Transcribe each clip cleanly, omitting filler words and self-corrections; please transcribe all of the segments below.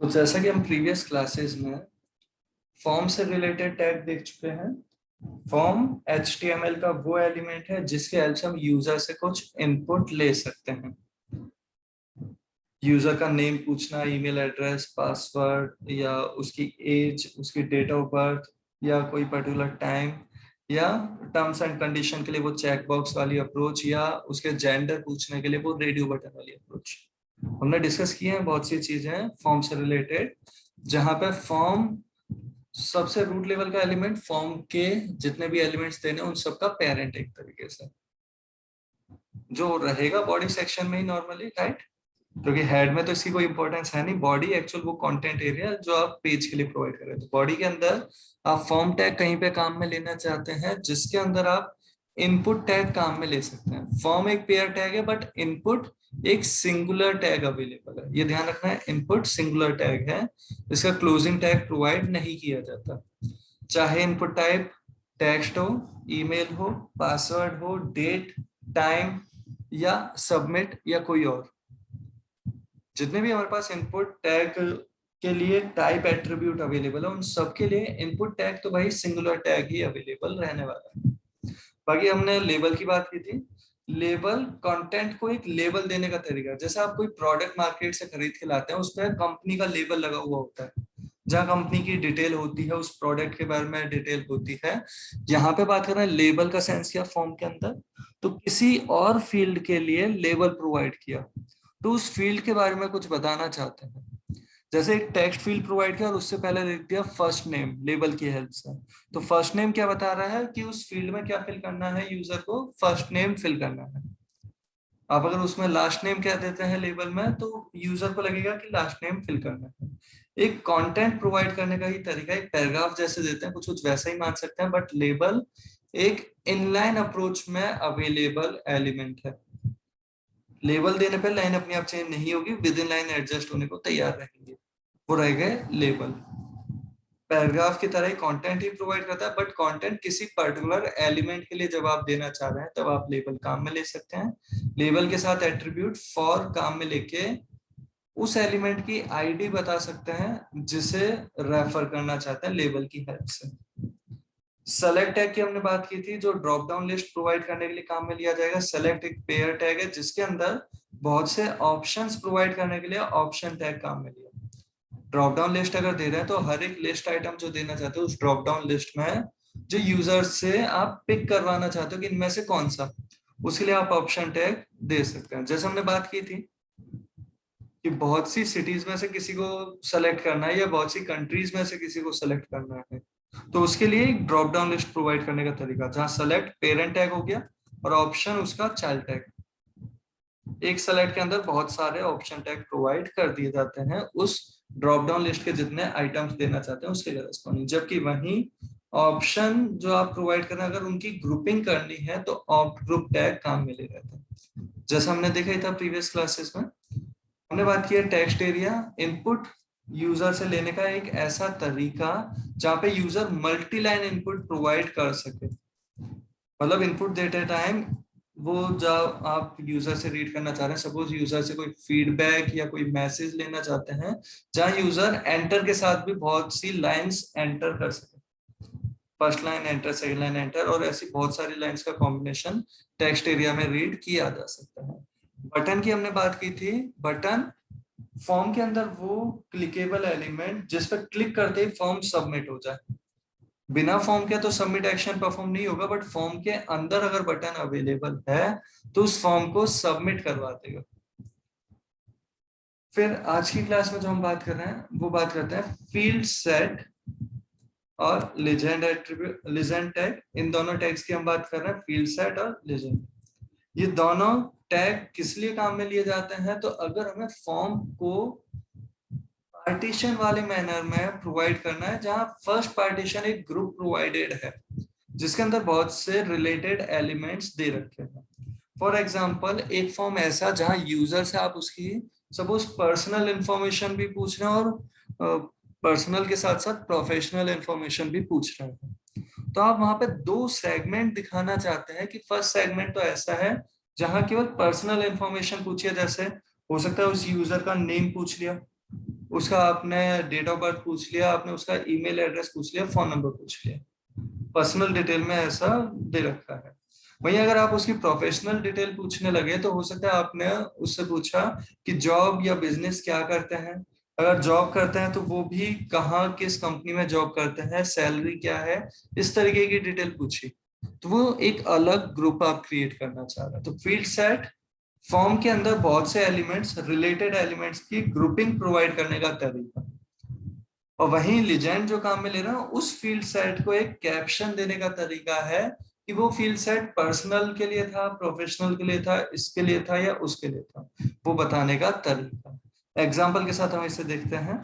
तो जैसा कि हम प्रीवियस क्लासेस में फॉर्म से रिलेटेड टैग देख चुके हैं। फॉर्म HTML का वो एलिमेंट है जिसके हेल्प से हम यूजर से कुछ इनपुट ले सकते हैं। यूजर का नेम पूछना, ईमेल एड्रेस, पासवर्ड या उसकी एज, उसकी डेट ऑफ बर्थ या कोई पर्टिकुलर टाइम या टर्म्स एंड कंडीशन के लिए वो चेक बॉक्स वाली अप्रोच या उसके जेंडर पूछने के लिए वो रेडियो बटन वाली अप्रोच। हमने डिस्कस किए हैं बहुत सी चीजें फॉर्म से रिलेटेड, जहां पे फॉर्म सबसे रूट लेवल का एलिमेंट, फॉर्म के जितने भी एलिमेंट्स देने उन सबका पेरेंट एक तरीके से जो रहेगा बॉडी सेक्शन में ही नॉर्मली, राइट? क्योंकि हेड में तो इसकी कोई इंपॉर्टेंस है नहीं। बॉडी एक्चुअल वो कंटेंट एरिया जो आप पेज के लिए प्रोवाइड कर रहे हैं। तो बॉडी के अंदर आप फॉर्म टैग कहीं पे काम में लेना चाहते हैं जिसके अंदर आप इनपुट टैग काम में ले सकते हैं। फॉर्म एक पेयर टैग है बट इनपुट एक सिंगुलर टैग अवेलेबल है। ये ध्यान रखना है, इनपुट सिंगुलर टैग है, इसका क्लोजिंग टैग प्रोवाइड नहीं किया जाता। चाहे इनपुट टाइप टेक्स्ट हो, ईमेल हो, पासवर्ड हो, डेट, टाइम या सबमिट या कोई और, जितने भी हमारे पास इनपुट टैग के लिए टाइप एट्रीब्यूट अवेलेबल है उन सब के लिए इनपुट टैग तो भाई सिंगुलर टैग ही अवेलेबल रहने वाला है। बाकी हमने लेबल की बात की थी। लेबल कंटेंट को एक लेबल देने का तरीका है। जैसे आप कोई प्रोडक्ट मार्केट से खरीद के लाते हैं, उस पर कंपनी का लेबल लगा हुआ होता है जहाँ कंपनी की डिटेल होती है, उस प्रोडक्ट के बारे में डिटेल होती है। यहाँ पे बात कर रहे हैं लेबल का सेंस किया फॉर्म के अंदर, तो किसी और फील्ड के लिए लेबल प्रोवाइड किया तो उस फील्ड के बारे में कुछ बताना चाहते हैं। जैसे एक टेक्स्ट फील्ड प्रोवाइड किया और उससे पहले लिख दिया फर्स्ट नेम लेबल की हेल्प से। तो फर्स्ट नेम क्या बता रहा है कि उस फील्ड में क्या फिल करना है, यूजर को फर्स्ट नेम फिल करना है। आप अगर उसमें लास्ट नेम कह देते हैं लेबल में तो यूजर को लगेगा कि लास्ट नेम फिल करना है। एक कंटेंट प्रोवाइड करने का ही तरीका एक पैराग्राफ जैसे देते हैं, कुछ कुछ वैसा ही मान सकते हैं, बट लेबल एक इनलाइन अप्रोच में अवेलेबल एलिमेंट है। लेबल देने पर लाइन अपने आप चेंज नहीं होगी, विद इन लाइन एडजस्ट होने को तैयार रहेंगे, वो रह गए लेबल। पैराग्राफ की तरह ही कंटेंट ही प्रोवाइड करता है, बट कंटेंट किसी पर्टिकुलर एलिमेंट के लिए जब आप देना चाह रहे हैं तब आप लेबल काम में ले सकते हैं। लेबल के साथ एट्रीब्यूट फॉर काम में लेके उस एलिमेंट की आईडी बता सकते हैं जिसे रेफर करना चाहते हैं लेबल की हेल्प से। सेलेक्ट टैग की हमने बात की थी, जो ड्रॉप डाउन लिस्ट प्रोवाइड करने के लिए काम में लिया जाएगा। सेलेक्ट एक पेयर टैग है जिसके अंदर बहुत से ऑप्शंस प्रोवाइड करने के लिए ऑप्शन टैग काम में लिया। ड्रॉप डाउन लिस्ट अगर दे रहे हैं तो हर एक लिस्ट आइटम जो देना चाहते हो उस ड्रॉप डाउन लिस्ट में जो यूजर से आप पिक करवाना चाहते हो कि इनमें से कौन सा, उसके लिए आप ऑप्शन टैग दे सकते हैं। जैसे हमने बात की थी कि बहुत सी सिटीज में से किसी को सेलेक्ट करना है या बहुत सी कंट्रीज में से किसी को सेलेक्ट करना है, तो उसके लिए एक ड्रॉप डाउन लिस्ट प्रोवाइड करने का तरीका, जहां सेलेक्ट पेरेंट टैग हो गया और ऑप्शन उसका चाइल्ड टैग। एक सेलेक्ट के अंदर बहुत सारे ऑप्शन टैग प्रोवाइड कर दिए जाते हैं उस ड्रॉप डाउन लिस्ट के जितने आइटम्स देना चाहते हैं उसके करेस्पॉन्डिंग। जबकि वहीं ऑप्शन जो आप प्रोवाइड कर रहे हैं अगर उनकी ग्रुपिंग करनी है तो ऑप्ट ग्रुप टैग काम में ले जाता है। जैसा हमने देखा ही था प्रीवियस क्लासेस में, हमने बात की है टेक्स्ट एरिया इनपुट यूजर से लेने का एक ऐसा तरीका जहां पे user multi line input provide कर सके। मतलब इनपुट देते टाइम वो जब आप यूजर से रीड करना चाह रहे हैं, सपोज यूजर से कोई फीडबैक या कोई मैसेज लेना चाहते हैं जहां यूजर एंटर के साथ भी बहुत सी लाइंस एंटर कर सके, first line enter, second line enter, और ऐसी बहुत सारी लाइंस का कॉम्बिनेशन टेक्स्ट एरिया में रीड किया जा सकता है। बटन की हमने बात की थी। बटन फॉर्म के अंदर वो क्लिकेबल एलिमेंट जिस पर क्लिक करते ही फॉर्म सबमिट हो जाए। बिना फॉर्म के तो सबमिट एक्शन परफॉर्म नहीं होगा, बट फॉर्म के अंदर अगर बटन अवेलेबल है तो उस फॉर्म को सबमिट करवा देगा। फिर आज की क्लास में जो हम बात कर रहे हैं वो बात करते हैं फील्ड सेट और लीजेंड एट्रीब्यूट, लीजेंड टैग। इन दोनों टैग्स की हम बात कर रहे हैं, फील्ड सेट और लीजेंड। ये दोनों टैग किस लिए काम में लिए जाते हैं, तो अगर हमें फॉर्म को पार्टीशन वाले मैनर में प्रोवाइड करना है जहां फर्स्ट पार्टीशन एक ग्रुप प्रोवाइडेड है जिसके अंदर बहुत से रिलेटेड एलिमेंट्स दे रखे हैं। फॉर एग्जांपल एक फॉर्म ऐसा जहां यूजर से आप उसकी सपोज पर्सनल इंफॉर्मेशन भी पूछ रहे हैं और पर्सनल के साथ साथ प्रोफेशनल इंफॉर्मेशन भी पूछ रहे हैं, तो आप वहां पे दो सेगमेंट दिखाना चाहते हैं कि फर्स्ट सेगमेंट तो ऐसा है जहां केवल पर्सनल इंफॉर्मेशन पूछिए, जैसे हो सकता है उस यूजर का नेम पूछ लिया, उसका आपने डेट ऑफ बर्थ पूछ लिया, आपने उसका ईमेल एड्रेस पूछ लिया, फोन नंबर पूछ लिया, पर्सनल डिटेल में ऐसा दे रखा है। वहीं अगर आप उसकी प्रोफेशनल डिटेल पूछने लगे तो हो सकता है आपने उससे पूछा कि जॉब या बिजनेस क्या करते हैं। अगर जॉब करते हैं तो वो भी कहाँ किस कंपनी में जॉब करते हैं, सैलरी क्या है, इस तरीके की डिटेल पूछी। तो वो एक अलग ग्रुप आप क्रिएट करना चाह रहे हैं। तो फील्ड सेट फॉर्म के अंदर बहुत से एलिमेंट्स, रिलेटेड एलिमेंट्स की ग्रुपिंग प्रोवाइड करने का तरीका। और वहीं लिजेंड जो काम में ले रहा हूँ उस फील्ड सेट को एक कैप्शन देने का तरीका है कि वो फील्ड सेट पर्सनल के लिए था, प्रोफेशनल के लिए था, इसके लिए था या उसके लिए था, वो बताने का तरीका। एग्जाम्पल के साथ हम इसे देखते हैं।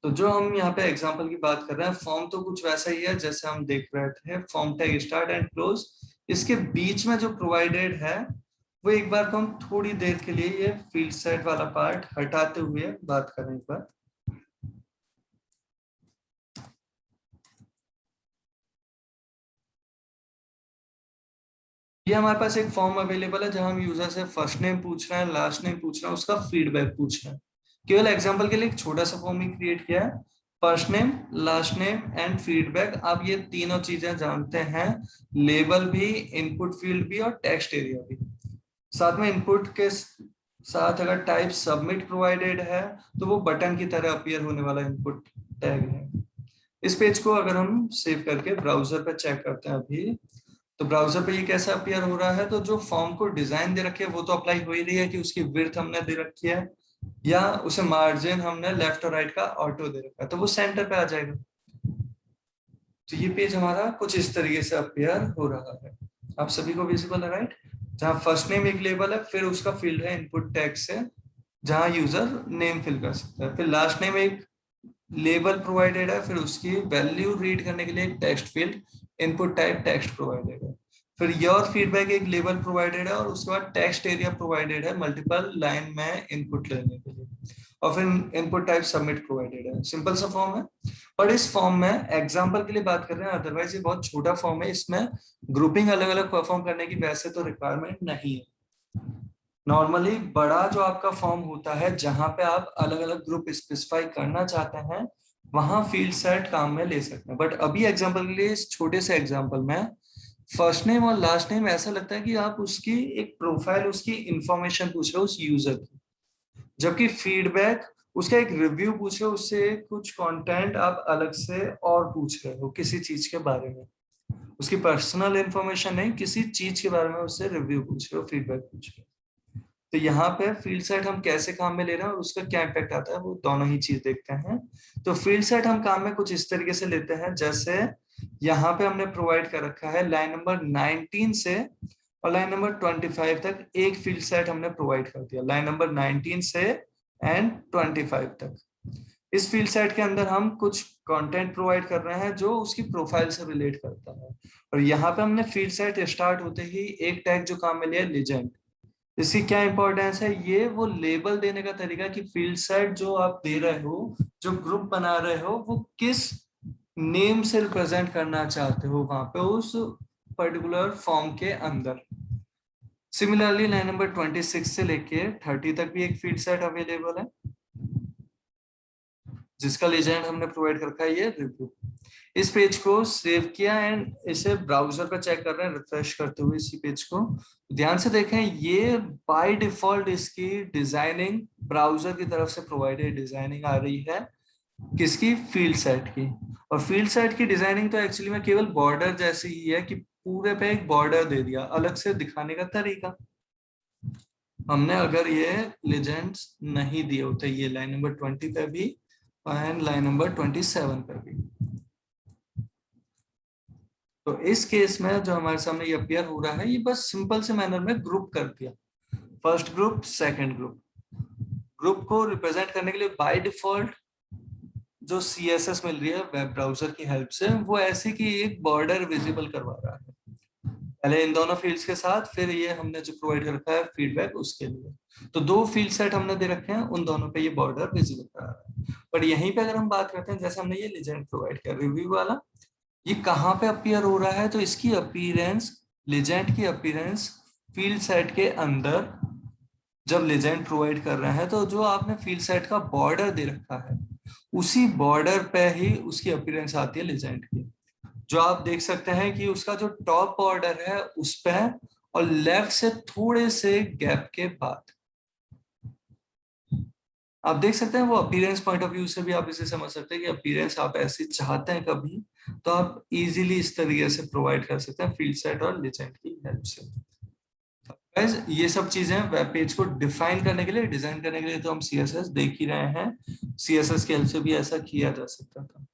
तो जो हम यहाँ पे एग्जाम्पल की बात कर रहे हैं, फॉर्म तो कुछ वैसा ही है जैसे हम देख रहे थे, form tag start and close. इसके बीच में जो प्रोवाइडेड है वो एक बार को हम थोड़ी देर के लिए ये फील्ड सेट वाला पार्ट हटाते हुए बात करें एक बार। ये हमारे पास एक फॉर्म अवेलेबल है जहां हम यूजर से फर्स्ट नेम पूछ रहे हैं, लास्ट नेम पूछ रहे हैं, उसका फीडबैक पूछ रहे हैं। केवल एग्जांपल के लिए एक छोटा सा फॉर्म ही क्रिएट किया है। First name, last name and feedback, आप ये तीनों चीजें जानते हैं। लेबल भी, इनपुट फील्ड भी और टेक्स्ट एरिया भी। साथ में इनपुट के साथ अगर टाइप सबमिट प्रोवाइडेड है तो वो बटन की तरह अपीयर होने वाला इनपुट टैग है। इस पेज को अगर हम सेव करके ब्राउजर पे चेक करते हैं अभी, तो ब्राउजर पे ये कैसा अपीयर हो रहा है। तो जो फॉर्म को डिजाइन दे रखी है वो तो अप्लाई हो ही रही है कि उसकी विड्थ हमने दे रखी है या उसे मार्जिन हमने लेफ्ट और राइट का ऑटो दे रखा है, तो वो सेंटर पे आ जाएगा। तो ये पेज हमारा कुछ इस तरीके से अपीयर हो रहा है, आप सभी को विजिबल है राइट। जहाँ फर्स्ट नेम एक लेबल है, फिर उसका फील्ड है इनपुट टैग से जहाँ यूजर नेम फिल कर सकता है, फिर लास्ट नेम एक लेबल प्रोवाइडेड है, फिर उसकी वैल्यू रीड करने के लिए एक text field input type text provided है, फिर योर फीडबैक एक लेबल प्रोवाइडेड है और उसके बाद टेक्स्ट एरिया प्रोवाइडेड है मल्टीपल लाइन में इनपुट लेने के लिए, और फिर इनपुट टाइप सबमिट प्रोवाइडेड है। सिंपल सा फॉर्म है। पर इस फॉर्म में एग्जांपल के लिए बात कर रहे हैं, अदरवाइज ये बहुत छोटा फॉर्म है, इसमें ग्रुपिंग अलग अलग परफॉर्म करने की वैसे तो रिक्वायरमेंट नहीं है। नॉर्मली बड़ा जो आपका फॉर्म होता है जहां पे आप अलग अलग ग्रुप स्पेसिफाई करना चाहते हैं वहां फील्ड सेट काम में ले सकते हैं। बट अभी एग्जांपल के लिए इस छोटे से एग्जांपल में फर्स्ट नेम और लास्ट नेम ऐसा लगता है कि आप उसकी एक प्रोफाइल, उसकी इंफॉर्मेशन पूछ रहे हो उस यूजर की, जबकि फीडबैक उसका एक रिव्यू पूछ रहे हो, उससे कुछ कंटेंट आप अलग से और पूछ रहे हो किसी चीज के बारे में, उसकी पर्सनल इंफॉर्मेशन नहीं, किसी चीज के बारे में उससे रिव्यू पूछ रहे हो, फीडबैक पूछ रहे हो। तो यहाँ पे फील्ड सेट हम कैसे काम में ले रहे हैं और उसका क्या इम्पैक्ट आता है वो दोनों ही चीज देखते हैं। तो फील्ड सेट हम काम में कुछ इस तरीके से लेते हैं, जैसे यहाँ पे हमने प्रोवाइड कर रखा है लाइन नंबर 19 से और लाइन नंबर 25 तक एक फील्ड सेट हमने प्रोवाइड कर दिया, लाइन नंबर 19 से एंड 25 तक। इस फील्ड सेट के अंदर हम कुछ कंटेंट प्रोवाइड कर रहे हैं जो उसकी प्रोफाइल से रिलेट करता है। और यहाँ पे हमने फील्ड सेट स्टार्ट होते ही एक टैग जो काम में लिया लेजेंड। इसकी क्या इंपॉर्टेंस है, ये वो लेबल देने का तरीका कि फील्ड सेट जो आप दे रहे हो, जो ग्रुप बना रहे हो, वो किस नेम से रिप्रेजेंट करना चाहते हो वहां पे उस पर्टिकुलर फॉर्म के अंदर। सिमिलरली लाइन नंबर 26 से लेके 30 तक भी एक फील्ड सेट अवेलेबल है जिसका लेजेंड हमने प्रोवाइड कर रखा है ये रिव्यू। इस पेज को सेव किया एंड इसे ब्राउजर पर चेक कर रहे हैं रिफ्रेश करते हुए इसी पेज को। ध्यान से देखें, ये बाय डिफॉल्ट इसकी डिजाइनिंग ब्राउजर की तरफ से प्रोवाइडेड डिजाइनिंग आ रही है किसकी, फील्ड सेट की। और फील्ड सेट की डिजाइनिंग तो एक्चुअली में केवल बॉर्डर जैसी ही है कि पूरे पे एक बॉर्डर दे दिया, अलग से दिखाने का तरीका। हमने अगर ये लेजेंड्स नहीं दिए होते ये लाइन नंबर 20 पे भी एंड लाइन नंबर 27 पे भी, तो इस केस में जो हमारे सामने ये अपीयर हो रहा है ये बस सिंपल से मैनर में ग्रुप कर दिया, first group second group. Group को रिप्रेजेंट करने के लिए बाय डिफॉल्ट जो CSS मिल रही है वेब ब्राउजर की हेल्प से वो ऐसे कि एक बॉर्डर विजिबल करवा रहा है पहले इन दोनों फील्ड्स के साथ, फिर ये हमने जो प्रोवाइड कर रखा है फीडबैक उसके लिए। तो दो फील्ड सेट हमने दे रखे हैं, उन दोनों पे ये बॉर्डर विजिबल करा रहा है। पर यहीं पे अगर हम बात करते हैं जैसे हमने ये लेजेंड प्रोवाइड किया रिव्यू वाला, ये कहाँ पे अपीयर हो रहा है, तो इसकी अपीयरेंस, लेजेंड की अपीयरेंस फील्ड सेट के अंदर जब लेजेंड प्रोवाइड कर रहे हैं तो जो आपने फील्ड सेट का बॉर्डर दे रखा है उसी बॉर्डर पे ही उसकी अपीयरेंस आती है लेजेंड की। जो आप देख सकते हैं कि उसका जो टॉप बॉर्डर है उस पे और लेफ्ट से थोड़े से गैप के बाद आप देख सकते हैं वो अपीयरेंस पॉइंट ऑफ व्यू से भी आप इसे समझ सकते हैं कि अपीयरेंस आप ऐसी चाहते हैं कभी तो आप इजीली इस तरीके से प्रोवाइड कर सकते हैं फील्ड सेट और लेजेंड की हेल्प से। Guys, ये सब चीजें वेब पेज को डिफाइन करने के लिए, डिजाइन करने के लिए तो हम सीएसएस देख ही रहे हैं। सीएसएस की हेल्प से भी ऐसा किया जा सकता था।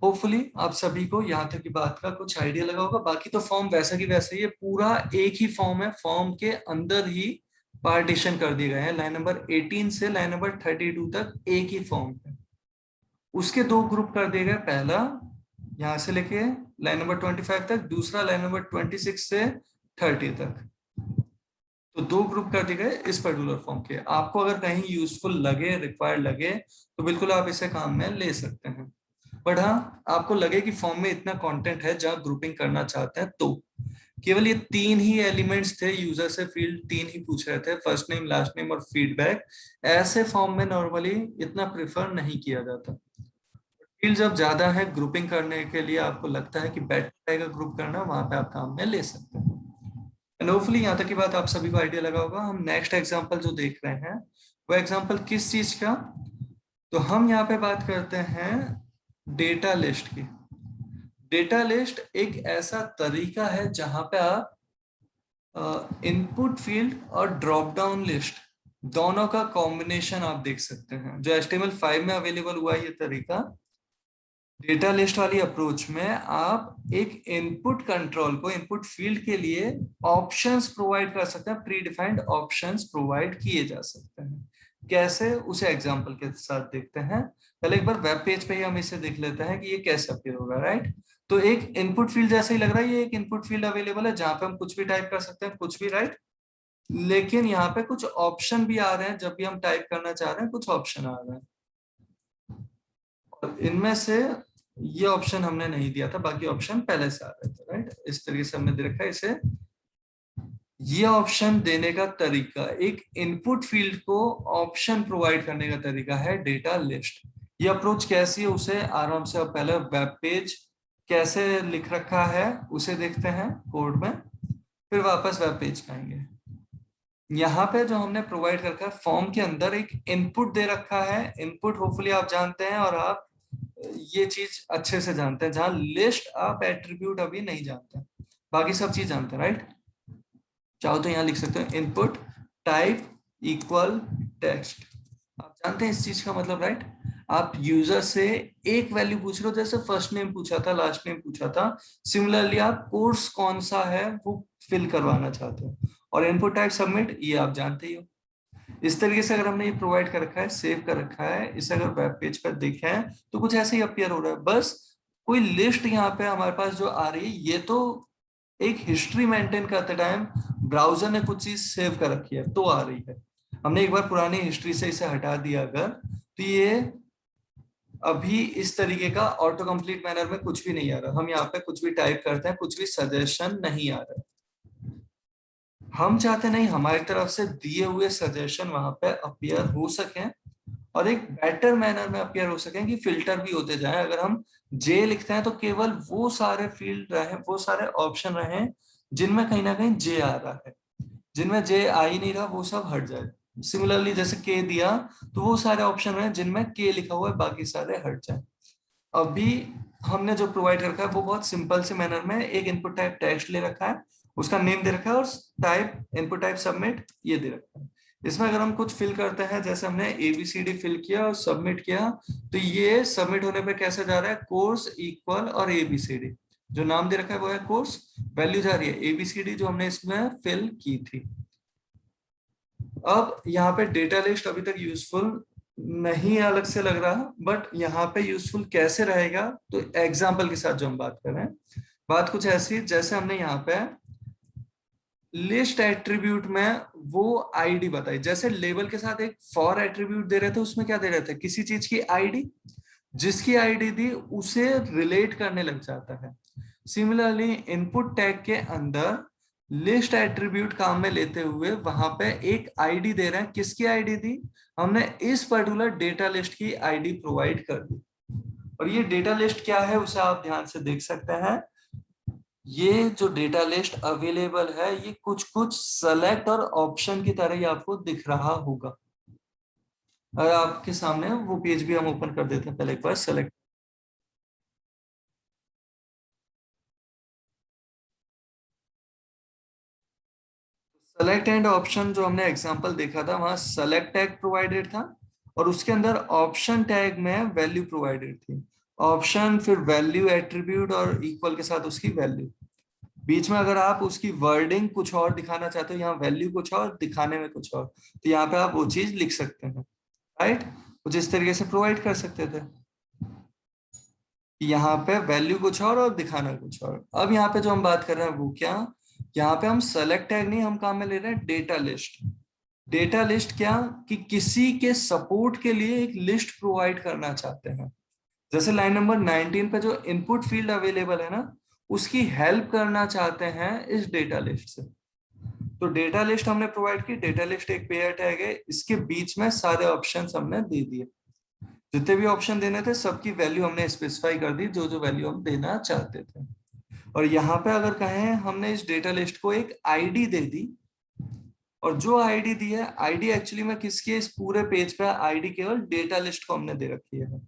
होपफुली आप सभी को यहाँ तक की बात का कुछ आइडिया लगा होगा। बाकी तो फॉर्म वैसा की वैसा ही है, पूरा एक ही फॉर्म है। फॉर्म के अंदर ही पार्टीशन कर दिए गए हैं। लाइन नंबर 18 से लाइन नंबर 32 तक एक ही फॉर्म है। उसके दो ग्रुप कर दिए गए, पहला यहां से लेके लाइन नंबर 25 तक, दूसरा लाइन नंबर 26 से 30 तक। तो दो ग्रुप कर दिए गए इस पर्टिकुलर फॉर्म के। आपको अगर कहीं यूजफुल लगे, रिक्वायर्ड लगे तो बिल्कुल आप इसे काम में ले सकते हैं। बट हाँ, आपको लगे कि फॉर्म में इतना कंटेंट है जहां ग्रुपिंग करना चाहते हैं तो केवल ये तीन ही एलिमेंट्स थे। यूजर से फील्ड तीन ही पूछ रहे थे, फर्स्ट नेम, लास्ट नेम और फीडबैक। ऐसे फॉर्म में नॉर्मली इतना प्रेफर नहीं किया जाता। फील्ड जब ज्यादा है, ग्रुपिंग करने के लिए आपको लगता है कि बेटर रहेगा ग्रुप करना, वहां पे आप काम में ले सकते हैं। एंड होपफुली यहाँ तक की बात आप सभी को आइडिया लगा होगा। हम नेक्स्ट एग्जांपल जो देख रहे हैं वो एग्जांपल किस चीज का, तो हम यहाँ पे बात करते हैं डेटा लिस्ट की। डेटा लिस्ट एक ऐसा तरीका है जहां पे आप इनपुट फील्ड और ड्रॉप डाउन लिस्ट दोनों का कॉम्बिनेशन आप देख सकते हैं। जो HTML5 में अवेलेबल हुआ है ये तरीका, डेटा लिस्ट वाली अप्रोच में आप एक इनपुट कंट्रोल को, इनपुट फील्ड के लिए ऑप्शंस प्रोवाइड कर सकते हैं। प्री डिफाइंड ऑप्शंस प्रोवाइड किए जा सकते हैं। कैसे, उसे एग्जांपल के साथ देखते हैं। पहले एक बार वेब पेज पे ही हम इसे देख लेते हैं कि ये कैसे अपीयर होगा, राइट। तो एक इनपुट फील्ड जैसे ही लग रहा है, ये एक इनपुट फील्ड अवेलेबल है जहां पे हम कुछ भी टाइप कर सकते हैं, कुछ भी, राइट। लेकिन यहाँ पे कुछ ऑप्शन भी आ रहे हैं, जब भी हम टाइप करना चाह रहे हैं कुछ ऑप्शन आ रहे हैं और इनमें से ये ऑप्शन हमने नहीं दिया था, बाकी ऑप्शन पहले से आ रहे थे, राइट। इस तरीके से हमने दे रखा है इसे। ये ऑप्शन देने का तरीका, एक इनपुट फील्ड को ऑप्शन प्रोवाइड करने का तरीका है डेटा लिस्ट। ये अप्रोच कैसी है उसे आराम से, अब पहले वेब पेज कैसे लिख रखा है उसे देखते हैं कोड में, फिर वापस वेब पेज पे आएंगे। यहाँ पे जो हमने प्रोवाइड कर रखा है फॉर्म के अंदर, एक इनपुट दे रखा है। इनपुट होपफुली आप जानते हैं और आप ये चीज अच्छे से जानते हैं। जहां लिस्ट आप एट्रीब्यूट अभी नहीं जानते, बाकी सब चीज जानते हैं, राइट। चाहो तो यहाँ लिख सकते हो इनपुट टाइप इक्वल टेक्स्ट। आप जानते हैं इस चीज का मतलब, राइट। आप यूजर से एक वैल्यू पूछ रहे हो, जैसे फर्स्ट नेम पूछा था, लास्ट नेम पूछा था। सिमिलरली आप कोर्स कौन सा है वो फिल करवाना चाहते हो, और इनपुट टाइप सबमिट, ये आप जानते ही हो। इस तरीके से अगर हमने ये प्रोवाइड कर रखा है, सेव कर रखा है, इसे अगर वेब पेज पर देखें तो कुछ ऐसे ही अपीयर हो रहा है। बस कोई लिस्ट यहाँ पे हमारे पास जो आ रही है, ये तो एक हिस्ट्री मेंटेन करते टाइम ब्राउजर ने कुछ चीज सेव कर रखी है तो आ रही है। हमने एक बार पुरानी हिस्ट्री से इसे हटा दिया अगर, तो ये अभी इस तरीके का ऑटो कंप्लीट मैनर में कुछ भी नहीं आ रहा। हम यहाँ पे कुछ भी टाइप करते हैं, कुछ भी सजेशन नहीं आ रहा। हम चाहते नहीं हमारी तरफ से दिए हुए सजेशन वहां पे अपीयर हो सके और एक बेटर मैनर में अपीयर हो सके, कि फिल्टर भी होते जाए। अगर हम जे लिखते हैं तो केवल वो सारे फील्ड रहे, वो सारे ऑप्शन रहे जिनमें कहीं ना कहीं जे आ रहा है। जिनमें जे आ ही नहीं रहा वो सब हट जाए। सिमिलरली जैसे के दिया तो वो सारे ऑप्शन रहे जिनमें के लिखा हुआ है, बाकी सारे हट जाए। अभी हमने जो प्रोवाइड रखा है वो बहुत सिंपल से मैनर में एक इनपुट टाइप टेक्स्ट ले रखा है, उसका नेम दे रखा है और टाइप इनपुट टाइप सबमिट ये दे रखा है। इसमें अगर हम कुछ फिल करते हैं, जैसे हमने ABCD फिल किया और सबमिट किया, तो ये सबमिट होने पे कैसे जा रहा है, कोर्स इक्वल और ABCD, जो नाम दे रखा है वो है कोर्स, वैल्यू जा रही है ABCD जो हमने इसमें फिल की थी। अब यहाँ पे डेटा लिस्ट अभी तक यूजफुल नहीं अलग से लग रहा, बट यहाँ पे यूजफुल कैसे रहेगा, तो एग्जाम्पल के साथ जो हम बात कर रहे हैं, बात कुछ ऐसी जैसे हमने यहाँ पे लिस्ट एट्रीब्यूट में वो आईडी बताई। जैसे लेबल के साथ एक फॉर एट्रीब्यूट दे रहे थे, उसमें क्या दे रहे थे, किसी चीज की आईडी, जिसकी आईडी दी उसे रिलेट करने लग जाता है। सिमिलरली इनपुट टैग के अंदर लिस्ट एट्रीब्यूट काम में लेते हुए वहां पे एक आईडी दे रहे हैं। किसकी आईडी दी? हमने इस पर्टिकुलर डेटा लिस्ट की आईडी प्रोवाइड कर दी। और ये डेटा लिस्ट क्या है उसे आप ध्यान से देख सकते हैं। ये जो डेटा लिस्ट अवेलेबल है ये कुछ कुछ सेलेक्ट और ऑप्शन की तरह ही आपको दिख रहा होगा। अगर आपके सामने वो पेज भी हम ओपन कर देते हैं पहले एक बार। सेलेक्ट सेलेक्ट एंड ऑप्शन जो हमने एग्जांपल देखा था वहां सेलेक्ट टैग प्रोवाइडेड था और उसके अंदर ऑप्शन टैग में वैल्यू प्रोवाइडेड थी। ऑप्शन फिर वैल्यू एट्रीब्यूट और इक्वल के साथ उसकी वैल्यू। बीच में अगर आप उसकी वर्डिंग कुछ और दिखाना चाहते हो, यहाँ वैल्यू कुछ और दिखाने में कुछ और, तो यहाँ पे आप वो चीज लिख सकते हैं। राइट, कुछ इस तरीके से प्रोवाइड कर सकते थे। यहाँ पे वैल्यू कुछ और दिखाना कुछ और। अब यहाँ पे जो हम बात कर रहे हैं वो क्या, यहाँ पे हम सेलेक्ट टैग नहीं, हम काम में ले रहे हैं डेटा लिस्ट। डेटा लिस्ट क्या, कि किसी के सपोर्ट के लिए एक लिस्ट प्रोवाइड करना चाहते हैं। जैसे लाइन नंबर 19 पे जो इनपुट फील्ड अवेलेबल है ना, उसकी हेल्प करना चाहते हैं इस डेटा लिस्ट से। तो डेटा लिस्ट हमने प्रोवाइड की। डेटा लिस्ट एक पेयर टैग है, इसके बीच में सारे ऑप्शंस हमने दे दिए। जितने भी ऑप्शन देने थे सबकी वैल्यू हमने स्पेसिफाई कर दी, जो जो वैल्यू हम देना चाहते थे। और यहाँ पे अगर कहें हमने इस डेटा लिस्ट को एक आईडी दे दी, और जो आईडी दी है आईडी एक्चुअली में किसकी है, इस पूरे पेज पे आईडी केवल डेटा लिस्ट को हमने दे रखी है।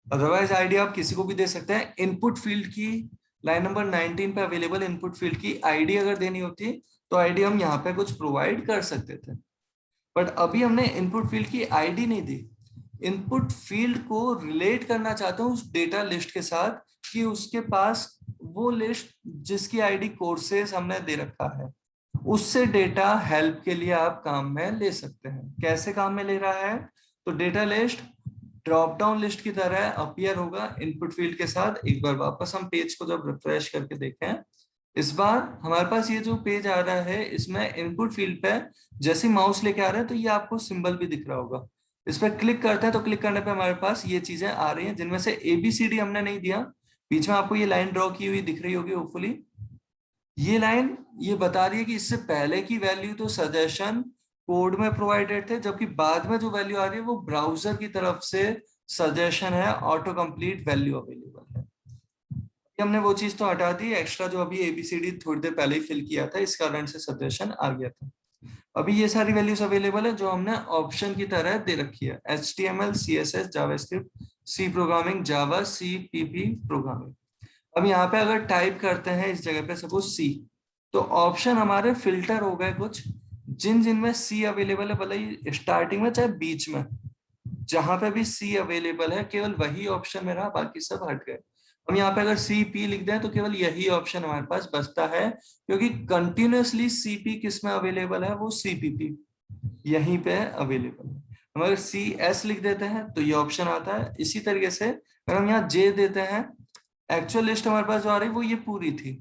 अदरवाइज आईडी आप किसी को भी दे सकते हैं। इनपुट फील्ड की लाइन नंबर 19 पे अवेलेबल इनपुट फील्ड की आईडी अगर देनी होती तो आईडी हम यहाँ पे कुछ प्रोवाइड कर सकते थे। बट अभी हमने इनपुट फील्ड की आईडी नहीं दी। इनपुट फील्ड को रिलेट करना चाहता हूँ उस डेटा लिस्ट के साथ, कि उसके पास वो लिस्ट जिसकी आईडी कोर्सेज हमने दे रखा है, उससे डेटा हेल्प के लिए आप काम में ले सकते हैं। कैसे काम में ले रहा है, तो data list drop down list की तरह अपीयर होगा इनपुट फील्ड के साथ। एक बार वापस हम पेज को जब रिफ्रेश करके देखें, इस बार हमारे पास ये जो पेज आ रहा है इसमें इनपुट फील्ड पे जैसे माउस लेके आ रहा है तो ये आपको सिंबल भी दिख रहा होगा। इस पर क्लिक करते हैं तो क्लिक करने पे हमारे पास ये चीजें आ रही हैं, जिनमें से ABCD हमने नहीं दिया। बीच में आपको ये लाइन ड्रॉ की हुई दिख रही होगी होपफुली। ये लाइन ये बता रही है कि इससे पहले की वैल्यू तो सजेशन कोड में प्रोवाइडेड थे, जबकि बाद में जो वैल्यू आ रही है वो ब्राउजर की तरफ से सजेशन है, ऑटो कंप्लीट वैल्यू अवेलेबल है। हमने वो चीज तो हटा दी, एक्स्ट्रा जो अभी ABCD थोड़ी देर पहले ही फिल किया था, इस कारण से सजेशन आ गया था। अभी ये सारी वैल्यूज अवेलेबल है जो हमने ऑप्शन की तरह दे रखी है। HTML, CSS, JavaScript, C programming, Java, CPP programming. अब यहाँ पे अगर टाइप करते हैं इस जगह पे सपोज सी, तो ऑप्शन हमारे फिल्टर हो गए कुछ, जिन जिनमें सी अवेलेबल है, भले ही स्टार्टिंग में चाहे बीच में, जहां पे भी सी अवेलेबल है केवल वही ऑप्शन में रहा, बाकी सब हट गए। हम यहाँ पे अगर CP लिख दें तो केवल यही ऑप्शन हमारे पास बचता है, क्योंकि कंटिन्यूअसली CP किस में अवेलेबल है, वो CPP यहीं पे अवेलेबल है। हम अगर CS लिख देते हैं तो ये ऑप्शन आता है। इसी तरीके से अगर हम यहाँ J देते हैं, एक्चुअल लिस्ट हमारे पास जो आ रही है वो ये पूरी थी।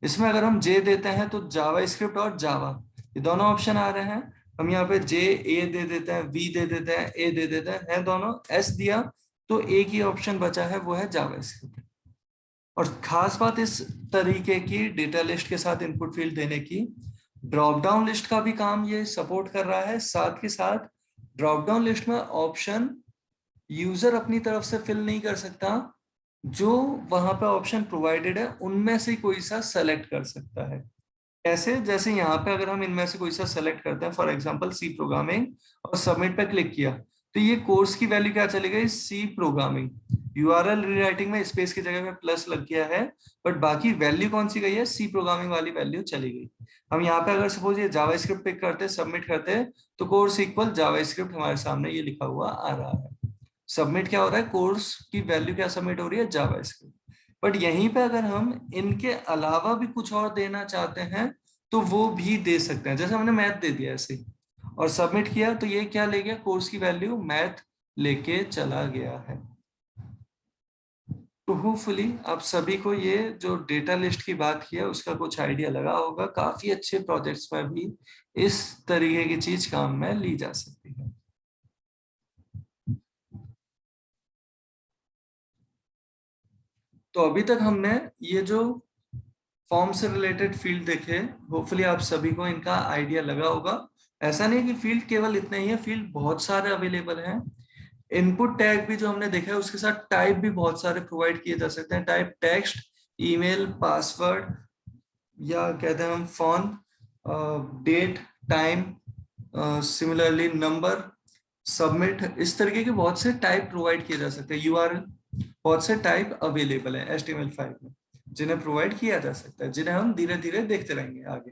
इसमें अगर हम J देते हैं तो जावा स्क्रिप्ट और जावा ये दोनों ऑप्शन आ रहे हैं। हम यहाँ पे A दे देते हैं, V दे देते हैं, A दे देते हैं दोनों। S दिया तो एक ही ऑप्शन बचा है, वो है जावा स्क्रिप्ट। और खास बात इस तरीके की डेटा लिस्ट के साथ इनपुट फील्ड देने की, ड्रॉप डाउन लिस्ट का भी काम ये सपोर्ट कर रहा है। साथ के साथ ड्रॉप डाउन लिस्ट में ऑप्शन यूजर अपनी तरफ से फिल नहीं कर सकता, जो वहां पे ऑप्शन प्रोवाइडेड है उनमें से कोई सा सेलेक्ट कर सकता है। कैसे, जैसे यहाँ पे अगर हम इनमें से कोई सा सेलेक्ट करते हैं, फॉर एग्जांपल सी प्रोग्रामिंग, और सबमिट पे क्लिक किया, तो ये कोर्स की वैल्यू क्या चली गई, सी प्रोग्रामिंग। URL रीराइटिंग में स्पेस की जगह पे प्लस लग गया है, बट बाकी वैल्यू कौन सी गई है, सी प्रोग्रामिंग वाली वैल्यू चली गई। हम यहाँ पे अगर सपोज ये जावास्क्रिप्ट पिक करते सबमिट करते, तो कोर्स इक्वल जावास्क्रिप्ट हमारे सामने ये लिखा हुआ आ रहा है। सबमिट क्या हो रहा है, कोर्स की वैल्यू क्या सबमिट हो रही है, जावास्क्रिप्ट। बट यहीं पे अगर हम इनके अलावा भी कुछ और देना चाहते हैं तो वो भी दे सकते हैं। जैसे हमने मैथ दे दिया ऐसे ही और सबमिट किया, तो ये क्या ले गया, कोर्स की वैल्यू मैथ लेके चला गया है। तो होपफुली आप सभी को ये जो डेटा लिस्ट की बात की है उसका कुछ आइडिया लगा होगा। काफी अच्छे प्रोजेक्ट्स में भी इस तरीके की चीज काम में ली जा सकती है। तो अभी तक हमने ये जो फॉर्म से रिलेटेड फील्ड देखे, होपफुली आप सभी को इनका आइडिया लगा होगा। ऐसा नहीं कि फील्ड केवल इतने ही है, फील्ड बहुत सारे अवेलेबल हैं। इनपुट टैग भी जो हमने देखा है उसके साथ टाइप भी बहुत सारे प्रोवाइड किए जा सकते हैं। टाइप टेक्स्ट, ईमेल, पासवर्ड, या कहते हैं हम phone, date, time, similarly number, submit, इस तरीके के बहुत से टाइप प्रोवाइड किए जा सकते हैं। यूआरएल, बहुत से टाइप अवेलेबल है HTML5 में जिन्हें प्रोवाइड किया जा सकता है, जिन्हें हम धीरे धीरे देखते रहेंगे आगे।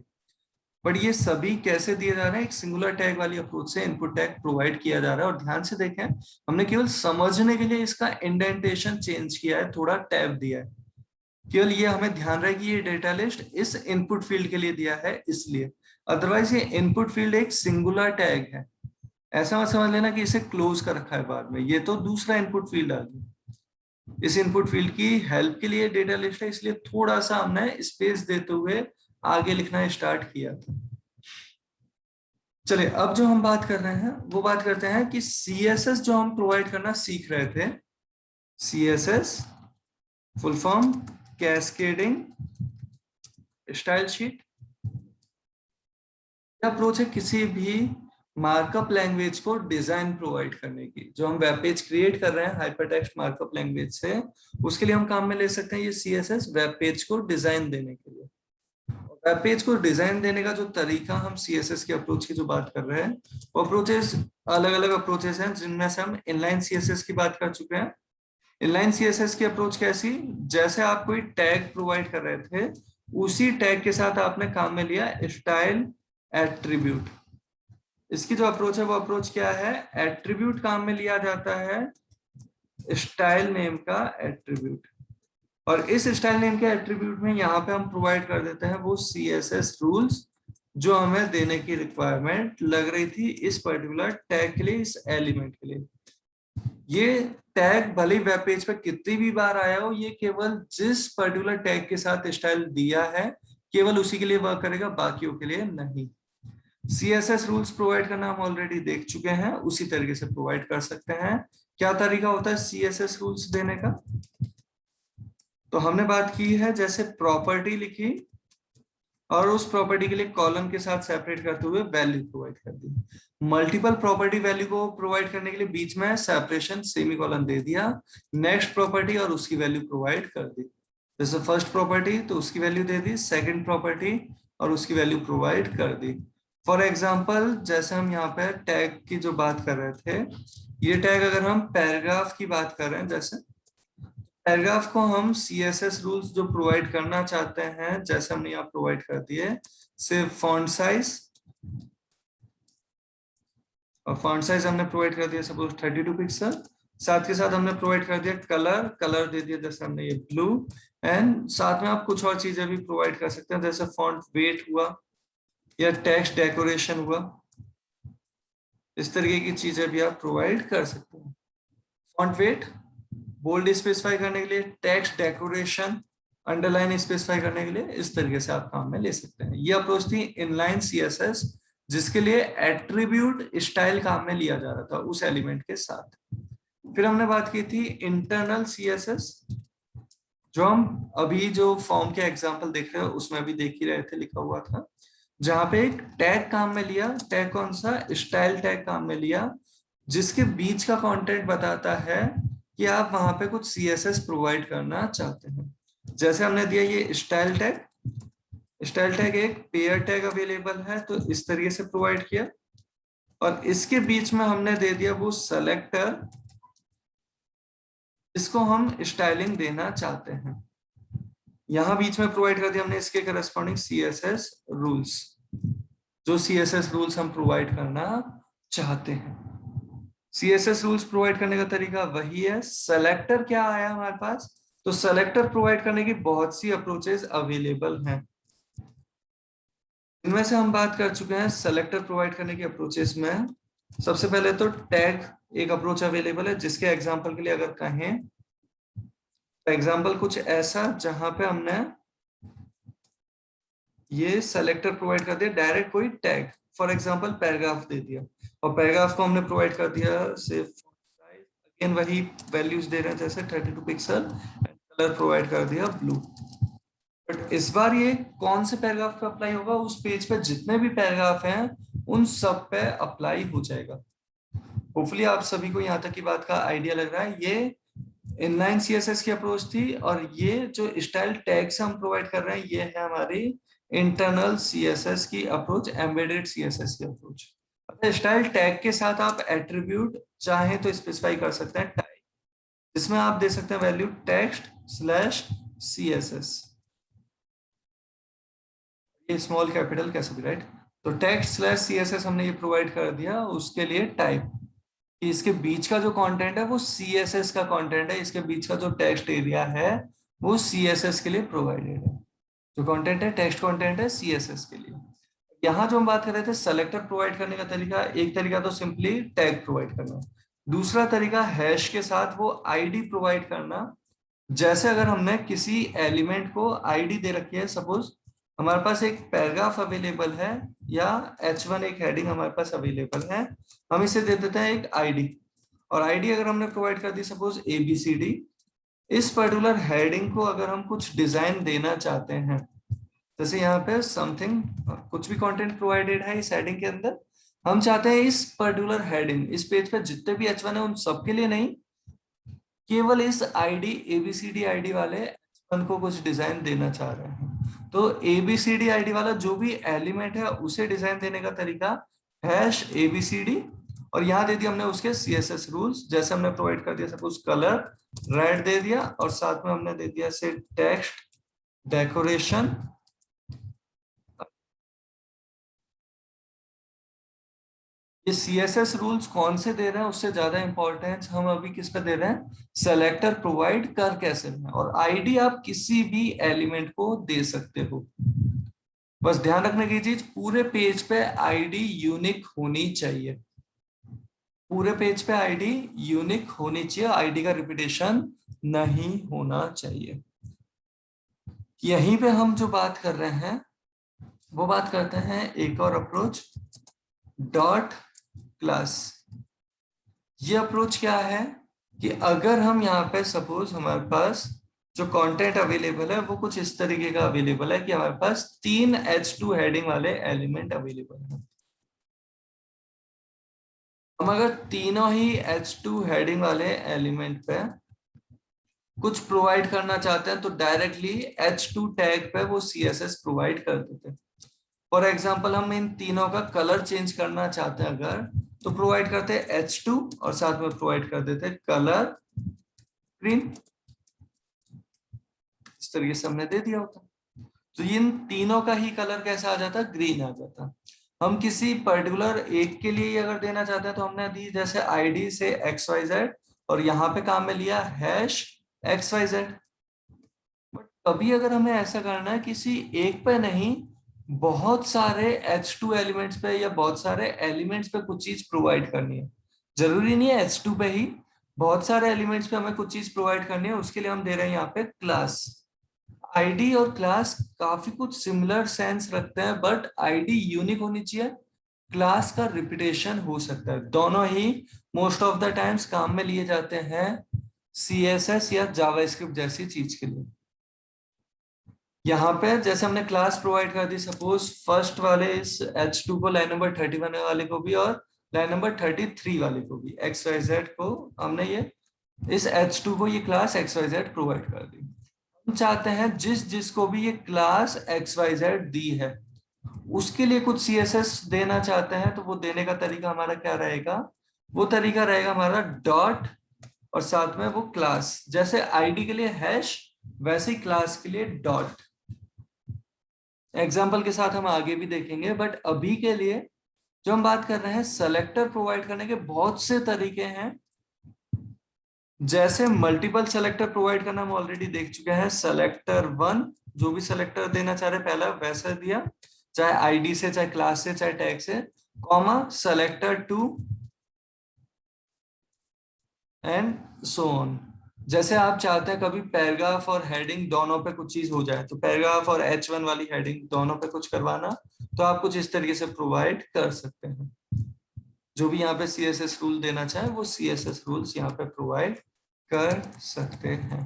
बट ये सभी कैसे दिए जा रहे हैं? एक सिंगुलर टैग वाली अप्रोच से इनपुट टैग प्रोवाइड किया जा रहा है। और ध्यान से देखें, हमने केवल समझने के लिए इसका इंडेंटेशन चेंज किया है, थोड़ा टैब दिया है। केवल ये हमें ध्यान रहे कि ये डेटा लिस्ट इस इनपुट फील्ड के लिए दिया है इसलिए, अदरवाइज ये इनपुट फील्ड एक सिंगुलर टैग है। ऐसा मत समझ लेना कि इसे क्लोज कर रखा है बाद में, ये तो दूसरा इनपुट फील्ड आ गया। इस इनपुट फील्ड की हेल्प के लिए डेटा लिस्ट है, इसलिए थोड़ा सा हमने स्पेस देते हुए आगे लिखना स्टार्ट किया था। चलिए, अब जो हम बात कर रहे हैं वो बात करते हैं कि CSS जो हम प्रोवाइड करना सीख रहे थे। CSS full form cascading style sheet. Approach है किसी भी मार्कअप लैंग्वेज को डिजाइन प्रोवाइड करने की। जो हम वेब पेज क्रिएट कर रहे हैं हाइपरटेक्स्ट मार्कअप लैंग्वेज से, उसके लिए हम काम में ले सकते हैं ये CSS वेब पेज को डिजाइन देने के लिए। वेब पेज को डिजाइन देने का जो तरीका, हम CSS के अप्रोच की जो बात कर रहे हैं, वो अप्रोचेस अलग अलग अप्रोचेस हैं, जिनमें से हम इनलाइन CSS की बात कर चुके हैं। इनलाइन CSS की अप्रोच कैसी? जैसे आप कोई टैग प्रोवाइड कर रहे थे, उसी टैग के साथ आपने काम में लिया स्टाइल एट्रीब्यूट। इसकी जो अप्रोच है वो अप्रोच क्या है? एट्रीब्यूट काम में लिया जाता है स्टाइल नेम का एट्रीब्यूट, और इस स्टाइल नेम के एट्रीब्यूट में यहाँ पे हम प्रोवाइड कर देते हैं वो CSS रूल्स जो हमें देने की रिक्वायरमेंट लग रही थी इस पर्टिकुलर टैग के लिए, इस एलिमेंट के लिए। ये टैग भले ही वेब पेज पर कितनी भी बार आया हो, ये केवल जिस पर्टिकुलर टैग के साथ स्टाइल दिया है केवल उसी के लिए वर्क करेगा, बाकियों के लिए नहीं। CSS रूल्स प्रोवाइड करना हम ऑलरेडी देख चुके हैं, उसी तरीके से प्रोवाइड कर सकते हैं। क्या तरीका होता है CSS रूल्स देने का? तो हमने बात की है जैसे प्रॉपर्टी लिखी और उस प्रॉपर्टी के लिए कॉलम के साथ सेपरेट करते हुए वैल्यू प्रोवाइड कर दी। मल्टीपल प्रॉपर्टी वैल्यू को प्रोवाइड करने के लिए बीच में सेपरेशन सेमीकोलन दे दिया। नेक्स्ट प्रॉपर्टी और उसकी वैल्यू प्रोवाइड कर दी। जैसे फर्स्ट प्रॉपर्टी तो उसकी वैल्यू दे दी, सेकंड प्रॉपर्टी और उसकी वैल्यू प्रोवाइड कर दी। फॉर एग्जाम्पल, जैसे हम यहाँ पे टैग की जो बात कर रहे थे, ये टैग अगर हम पैराग्राफ की बात कर रहे हैं, जैसे पैराग्राफ को हम CSS रूल्स जो प्रोवाइड करना चाहते हैं, जैसे हमने यहाँ प्रोवाइड कर दिए, सिर्फ फॉन्ट साइज, और फॉन्ट साइज हमने प्रोवाइड कर दिया सपोज 32 पिक्सल। साथ के साथ हमने प्रोवाइड कर दिया कलर दे दिया, जैसे हमने ये ब्लू। एंड साथ में आप कुछ और चीजें भी प्रोवाइड कर सकते हैं, जैसे फॉन्ट वेट हुआ या टेक्स्ट डेकोरेशन हुआ। इस तरीके की चीजें भी आप प्रोवाइड कर सकते हैं। फॉन्ट वेट बोल्ड स्पेसिफाई करने के लिए, टेक्स्ट डेकोरेशन अंडरलाइन स्पेसिफाई करने के लिए, इस तरीके से आप काम में ले सकते हैं। ये अप्रोच थी इनलाइन CSS, जिसके लिए एट्रीब्यूट स्टाइल काम में लिया जा रहा था उस एलिमेंट के साथ। फिर हमने बात की थी इंटरनल CSS, जो हम अभी जो फॉर्म के एग्जांपल देख रहे हैं उसमें भी देख ही रहे थे, लिखा हुआ था, जहां पे एक टैग काम में लिया। टैग कौन सा? स्टाइल टैग काम में लिया, जिसके बीच का कंटेंट बताता है कि आप वहां पे कुछ CSS प्रोवाइड करना चाहते हैं। जैसे हमने दिया ये स्टाइल टैग, स्टाइल टैग एक पेयर टैग अवेलेबल है तो इस तरीके से प्रोवाइड किया, और इसके बीच में हमने दे दिया वो सेलेक्टर, इसको हम स्टाइलिंग देना चाहते हैं। यहां बीच में प्रोवाइड कर दिया हमने इसके करस्पॉन्डिंग CSS रूल्स, जो CSS रूल्स हम प्रोवाइड करना चाहते हैं। CSS रूल्स प्रोवाइड करने का तरीका वही है। सेलेक्टर क्या आया हमारे पास? तो सेलेक्टर प्रोवाइड करने की बहुत सी अप्रोचेस अवेलेबल हैं। इनमें से हम बात कर चुके हैं सेलेक्टर प्रोवाइड करने की अप्रोचेस में। सबसे पहले तो टैग एक अप्रोच अवेलेबल है, जिसके एग्जांपल के लिए अगर कहें तो एग्जांपल कुछ ऐसा, जहां पे हमने ये सेलेक्टर प्रोवाइड कर दिया डायरेक्ट कोई टैग, फॉर एग्जांपल पैराग्राफ दे दिया, और पैराग्राफ को हमने प्रोवाइड कर दिया सिर्फ अगेन वही वैल्यूज दे रहे हैं जैसे 32 पिक्सल, कलर प्रोवाइड कर दिया ब्लू। बट इस बार ये कौन से पैराग्राफ पे अप्लाई होगा, उस पेज पे जितने भी पैराग्राफ हैं उन सब पे अप्लाई हो जाएगा। होपफुली आप सभी को यहाँ तक की बात का आइडिया लग रहा है। ये इनलाइन सीएसएस की अप्रोच थी, और ये जो स्टाइल टैग्स हम प्रोवाइड कर रहे हैं ये है हमारी इंटरनल सीएसएस की अप्रोच, एम्बेडेड सीएसएस की अप्रोच। स्टाइल टैग के साथ आप एट्रीब्यूट चाहे तो स्पेसिफाई कर सकते हैं टाइप, जिसमें आप दे सकते हैं वैल्यू टेक्स्ट स्लैश सीएसएस, ये स्मॉल कैपिटल कैसे भी, राइट। तो टेक्स्ट स्लैश सीएसएस हमने ये प्रोवाइड कर दिया, उसके लिए टाइप कि इसके बीच का जो कंटेंट है वो सीएसएस का कंटेंट है, इसके बीच का जो टेक्स्ट एरिया है वो सीएसएस के लिए प्रोवाइडेड है, जो कंटेंट है टेक्स्ट कंटेंट है सीएसएस के लिए। यहाँ जो हम बात कर रहे थे सेलेक्टर प्रोवाइड करने का तरीका, एक तरीका तो सिंपली टैग प्रोवाइड करना, दूसरा तरीका हैश के साथ वो आईडी प्रोवाइड करना। जैसे अगर हमने किसी एलिमेंट को आईडी दे रखी है, सपोज हमारे पास एक पैराग्राफ अवेलेबल है या H1 एक हेडिंग हमारे पास अवेलेबल है, हम इसे दे देते हैं एक आईडी, और आईडी अगर हमने प्रोवाइड कर दी सपोज ABCD, इस पर्टिकुलर हेडिंग को अगर हम कुछ डिजाइन देना चाहते हैं, जैसे यहाँ पे समथिंग कुछ भी कंटेंट प्रोवाइडेड है इस हेडिंग के अंदर, हम चाहते हैं इस पर्टिकुलर हेडिंग इस पेज पे जितने भी H1 है उन सबके लिए नहीं, केवल इस आईडी ABCD आईडी वाले H1 को कुछ डिजाइन देना चाह रहे हैं, तो ABCD आईडी वाला जो भी एलिमेंट है उसे डिजाइन देने का तरीका हैश ABCD, और यहाँ दे दिया हमने उसके CSS रूल्स, जैसे हमने प्रोवाइड कर दिया सपोज कलर रेड दे दिया, और साथ में हमने दे दिया से टेक्स्ट डेकोरेशन। ये CSS रूल्स कौन से दे रहे हैं उससे ज्यादा इंपॉर्टेंस हम अभी किस पे दे रहे हैं, सेलेक्टर प्रोवाइड कर कैसे रहे हैं, और आईडी आप किसी भी एलिमेंट को दे सकते हो। बस ध्यान रखने की चीज, पूरे पेज पे आईडी यूनिक होनी चाहिए, पूरे पेज पे आईडी यूनिक होनी चाहिए, आईडी का रिपीटेशन नहीं होना चाहिए। यहीं पे हम जो बात कर रहे हैं वो बात करते हैं एक और अप्रोच, डॉट क्लास। ये अप्रोच क्या है कि अगर हम यहाँ पे सपोज हमारे पास जो कंटेंट अवेलेबल है वो कुछ इस तरीके का अवेलेबल है कि हमारे पास 3 H2 हेडिंग वाले एलिमेंट अवेलेबल है, हम अगर तीनों ही H2 हेडिंग वाले एलिमेंट पे कुछ प्रोवाइड करना चाहते हैं तो डायरेक्टली H2 टैग पे वो CSS प्रोवाइड कर देते हैं। फॉर एग्जाम्पल हम इन तीनों का कलर चेंज करना चाहते हैं अगर, तो प्रोवाइड करते हैं H2 और साथ में प्रोवाइड कर देते हैं कलर ग्रीन, इस तरीके से हमने दे दिया होता, तो इन तीनों का ही कलर कैसा आ जाता, ग्रीन आ जाता। हम किसी पर्टिकुलर एक के लिए अगर देना चाहते हैं तो हमने दी जैसे आईडी से XYZ, और यहाँ पे काम में लिया हैश XYZ। बट कभी अगर हमें ऐसा करना है किसी एक पे नहीं, बहुत सारे H2 एलिमेंट्स पे या बहुत सारे एलिमेंट्स पे कुछ चीज प्रोवाइड करनी है, जरूरी नहीं है H2 पे ही, बहुत सारे एलिमेंट्स पे हमें कुछ चीज प्रोवाइड करनी है, उसके लिए हम दे रहे हैं यहाँ पे क्लास। आईडी और क्लास काफी कुछ सिमिलर सेंस रखते हैं, बट आईडी यूनिक होनी चाहिए, क्लास का रिपीटेशन हो सकता है, दोनों ही मोस्ट ऑफ द टाइम्स काम में लिए जाते हैं CSS या जावास्क्रिप्ट जैसी चीज के लिए। यहाँ पे जैसे हमने क्लास प्रोवाइड कर दी सपोज फर्स्ट वाले इस H2 को, लाइन नंबर 31 वाले को भी और लाइन नंबर 33 वाले को भी, XYZ को हमने ये इस H2 को ये क्लास XYZ प्रोवाइड कर दी। हम चाहते हैं जिस जिसको भी ये क्लास XYZ दी है उसके लिए कुछ CSS देना चाहते हैं, तो वो देने का तरीका हमारा क्या रहेगा, वो तरीका रहेगा हमारा डॉट और साथ में वो क्लास, जैसे आईडी के लिए हैश वैसे ही क्लास के लिए डॉट। एग्जाम्पल के साथ हम आगे भी देखेंगे, बट अभी के लिए जो हम बात कर रहे हैं सेलेक्टर प्रोवाइड करने के बहुत से तरीके हैं। जैसे मल्टीपल सेलेक्टर प्रोवाइड करना हम ऑलरेडी देख चुके हैं, सेलेक्टर 1 जो भी सेलेक्टर देना चाह रहे पहला वैसा दिया, चाहे आईडी से चाहे क्लास से चाहे टैग से, comma selector 2 and so on. जैसे आप चाहते हैं कभी पैराग्राफ और हेडिंग दोनों पे कुछ चीज हो जाए, तो पैराग्राफ और H1 वाली हेडिंग दोनों पे कुछ करवाना, तो आप कुछ इस तरीके से प्रोवाइड कर सकते हैं। जो भी यहाँ पे CSS रूल देना चाहे वो CSS रूल्स यहाँ पे प्रोवाइड कर सकते हैं।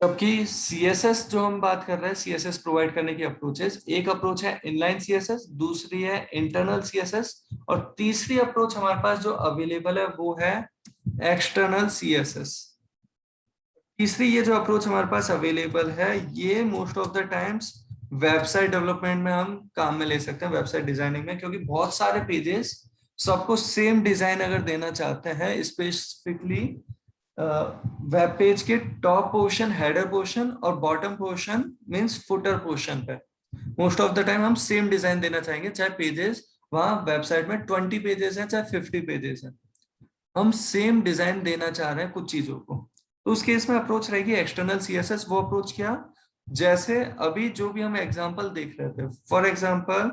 जबकि सीएसएस जो हम बात कर रहे हैं, सीएसएस प्रोवाइड करने की अप्रोचेस, एक अप्रोच है इनलाइन सीएसएस, दूसरी है इंटरनल सीएसएस, और तीसरी अप्रोच हमारे पास जो अवेलेबल है वो है एक्सटर्नल सीएसएस। तीसरी ये जो अप्रोच हमारे पास अवेलेबल है, ये most of the times website development में हम काम में ले सकते हैं, वेबसाइट डिजाइनिंग में, क्योंकि बहुत सारे पेजेस सबको सेम डिजाइन अगर देना चाहते हैं, स्पेसिफिकली वेब पेज के टॉप पोर्शन, हेडर पोर्शन और bottom portion means footer portion पे मोस्ट ऑफ द टाइम हम सेम डिजाइन देना चाहेंगे, चाहे पेजेस वहां वेबसाइट में 20 पेजेस हैं चाहे 50 पेजेस हैं, हम सेम डिजाइन देना चाह रहे हैं कुछ चीजों को, तो उस केस में अप्रोच रहेगी एक्सटर्नल सीएसएस। वो अप्रोच क्या, जैसे अभी जो भी हम एग्जांपल देख रहे थे, फॉर एग्जांपल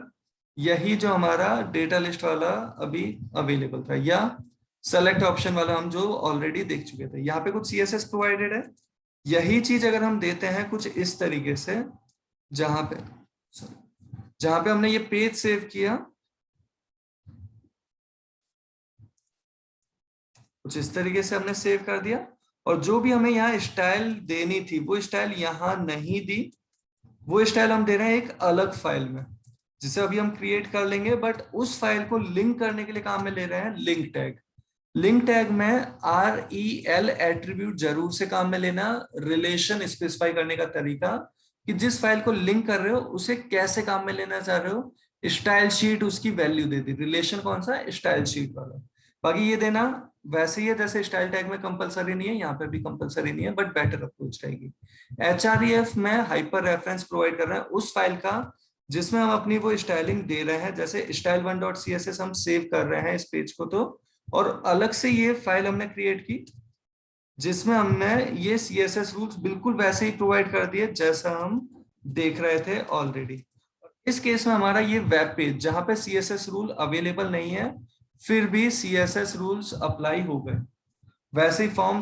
यही जो हमारा डेटा लिस्ट वाला अभी अवेलेबल था, या सेलेक्ट ऑप्शन वाला हम जो ऑलरेडी देख चुके थे, यहाँ पे कुछ सीएसएस प्रोवाइडेड है। यही चीज अगर हम देते हैं कुछ इस तरीके से, जहां पे जहां पे हमने ये पेज सेव किया, कुछ इस तरीके से हमने सेव कर दिया, और जो भी हमें यहाँ स्टाइल देनी थी वो स्टाइल यहाँ नहीं दी, वो स्टाइल हम दे रहे हैं एक अलग फाइल में, जिसे अभी हम क्रिएट कर लेंगे, बट उस फाइल को लिंक करने के लिए काम में ले रहे हैं लिंक टैग। लिंक टैग में REL एट्रीब्यूट जरूर से काम में लेना, रिलेशन स्पेसिफाई करने का तरीका कि जिस फाइल को लिंक कर रहे हो उसे कैसे काम में लेना चाह रहे हो, स्टाइल शीट उसकी वैल्यू दे दी, रिलेशन कौन सा, स्टाइल शीट वाला। बाकी ये देना वैसे ही है जैसे स्टाइल टैग में कंपलसरी नहीं है, यहाँ पे भी कंपलसरी नहीं है, बट बेटर अप्रोच रहेगी। HREF में हाइपर रेफरेंस प्रोवाइड कर रहे हैं उस फाइल का जिसमें हम अपनी वो स्टाइलिंग दे रहे हैं, जैसे style1.css हम सेव कर रहे हैं इस पेज को, तो और अलग से ये फाइल हमने क्रिएट की जिसमें हमने ये CSS रूल्स बिल्कुल वैसे ही प्रोवाइड कर दिए जैसा हम देख रहे थे ऑलरेडी। इस केस में हमारा ये वेब पेज जहां पे CSS रूल अवेलेबल नहीं है, फिर भी CSS रूल्स अप्लाई हो गए, वैसे ही फॉर्म